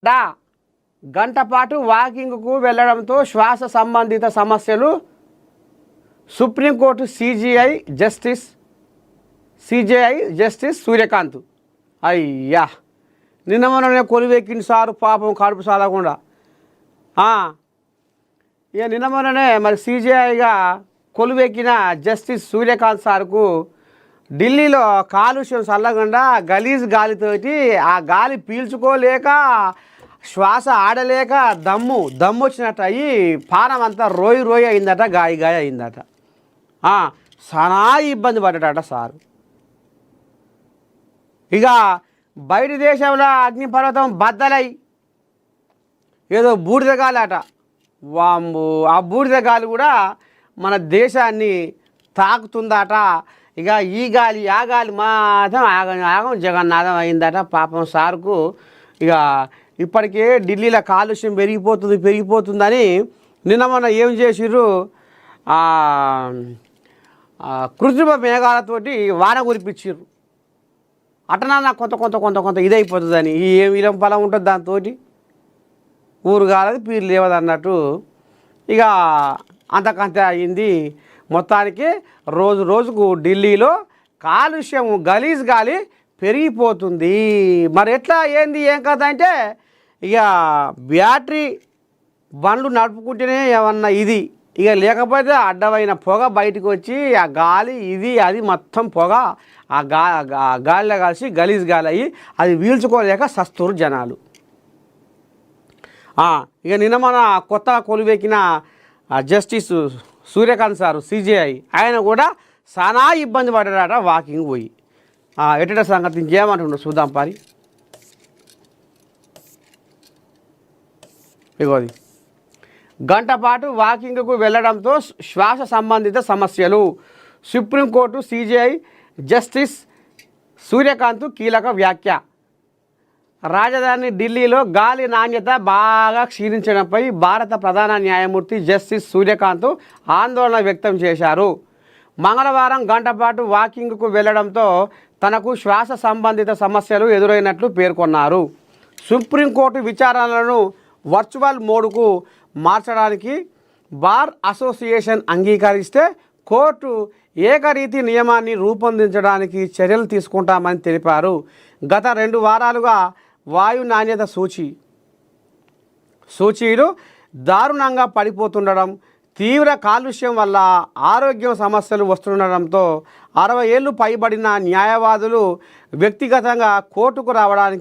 డా గంట పాటు వాకింగ్కు వెళ్లడంతో శ్వాస సంబంధిత సమస్యలు సుప్రీంకోర్టు సిజేఐ జస్టిస్ సూర్యకాంత్ అయ్యా నిన్న మొన్ననే కొలువెక్కింది సారు పాపం కడుపు సాలకుండా ఇక నిన్న మొన్ననే మరి సిజేఐగా కొలువెక్కిన జస్టిస్ సూర్యకాంత్ సార్కు ఢిల్లీలో కాలుష్యం చల్లకుండా గలీజ్ గాలితోటి ఆ గాలి పీల్చుకోలేక శ్వాస ఆడలేక దమ్ము వచ్చినట్టు అయ్యి పానం అంతా రోయి అయిందట గాయ అయిందట చాలా ఇబ్బంది పడ్డాడట సారు. ఇక బయట దేశంలో అగ్నిపర్వతం బద్దలై ఏదో బూడిద గాలి అట వాంబు ఆ బూడిద గాలి కూడా మన దేశాన్ని తాకుతుందట. ఇక ఈ గాలి ఆ గాలి మాత్రం ఆగం జగన్నాథం అయిందట పాపం సార్కు. ఇక ఇప్పటికే ఢిల్లీలో కాలుష్యం పెరిగిపోతుందని నిన్న మొన్న ఏం చేసిర్రు, కృత్రిమ మేఘాలతోటి వాన కురిపించారు. అటనా కొంత ఇదైపోతుందని ఏం ఇలం పొలం ఉంటుంది దాంతో ఊరు కాలది పీరు లేవదు అన్నట్టు ఇక అంతకంత అయింది. మొత్తానికి రోజుకు ఢిల్లీలో కాలుష్యం గలీజ్ గాలి పెరిగిపోతుంది. మరి ఎట్లా ఏంది ఏం కథ అంటే ఇక బ్యాటరీ బండ్లు నడుపుకుంటేనే ఏమన్నా ఇది, ఇక లేకపోతే అడ్డమైన పొగ బయటకు వచ్చి ఆ గాలి ఇది అది మొత్తం పొగ ఆ గాలిలో కలిసి గలీజ్ గాలి అయ్యి అది వీల్చుకోలేక సస్తూరు జనాలు. ఇక నిన్న మన కొత్త కొలువెక్కిన జస్టిస్ సూర్యకాంత్ సారు సిజేఐ ఆయన కూడా చాలా ఇబ్బంది పడ్డాడట వాకింగ్ పోయి. ఎట్ట సంగతి ఇంకేమంటుండో చూద్దాం పారి. ఇగోది గంట పాటు వాకింగ్కు వెళ్లడంతో శ్వాస సంబంధిత సమస్యలు సుప్రీంకోర్టు సిజేఐ జస్టిస్ సూర్యకాంత్ కీలక వ్యాఖ్య. రాజధాని ఢిల్లీలో గాలి నాణ్యత బాగా క్షీణించడంపై భారత ప్రధాన న్యాయమూర్తి జస్టిస్ సూర్యకాంత్ ఆందోళన వ్యక్తం చేశారు. మంగళవారం గంటపాటు వాకింగ్కు వెళ్లడంతో తనకు శ్వాస సంబంధిత సమస్యలు ఎదురైనట్లు పేర్కొన్నారు. సుప్రీంకోర్టు విచారణలను వర్చువల్ మోడ్కు మార్చడానికి బార్ అసోసియేషన్ అంగీకరిస్తే కోర్టు ఏకరీతి నియమాన్ని రూపొందించడానికి చర్యలు తీసుకుంటామని తెలిపారు. గత 2 వారాలుగా వాయు నాణ్యత సూచీలు దారుణంగా పడిపోతుండడం, తీవ్ర కాలుష్యం వల్ల ఆరోగ్య సమస్యలు వస్తుండడంతో 60 ఏళ్ళు పైబడిన న్యాయవాదులు వ్యక్తిగతంగా కోర్టుకు రావడానికి